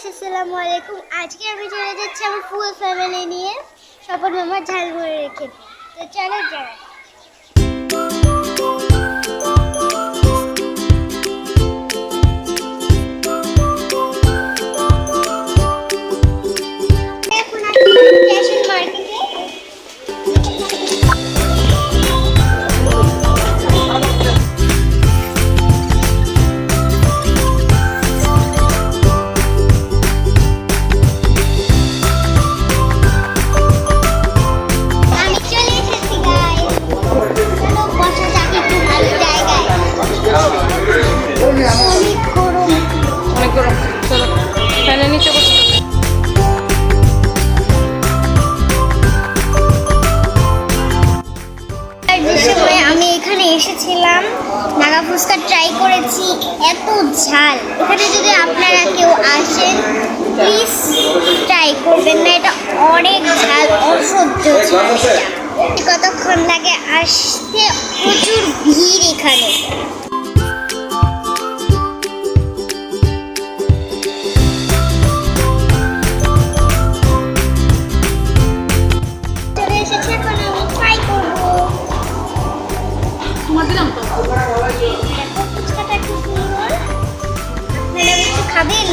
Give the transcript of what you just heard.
Guys, আসসালামু আলাইকুম। আজকে আমি চলে যাচ্ছি আমার ফুল ফ্যামিলি নিয়ে স্বপন মামার ঝালমুড়ি রেখে। তো চলো যাই। এখন আসছি ফ্যাশন মার্কেটে। অনেক গরম, চলো ফ্যানের নিচে বসে। আমি এখানে এসেছিলাম, নাগা ফুচকা ট্রাই করেছি, এত ঝাল। এখানে যদি আপনারা কেউ আসেন প্লিজ ট্রাই করবেন না, এটা অনেক ঝাল, অসহ্য ঝাল। কতক্ষণ লাগে আসতে, প্রচুর ভিড় এখানে। চলে এসেছি, এখন আমি ট্রাই করবো। তোমার দিলাম তো। দেখো ফুচকাটা একটু সুন্দর, আপনারা একটু খাবেন?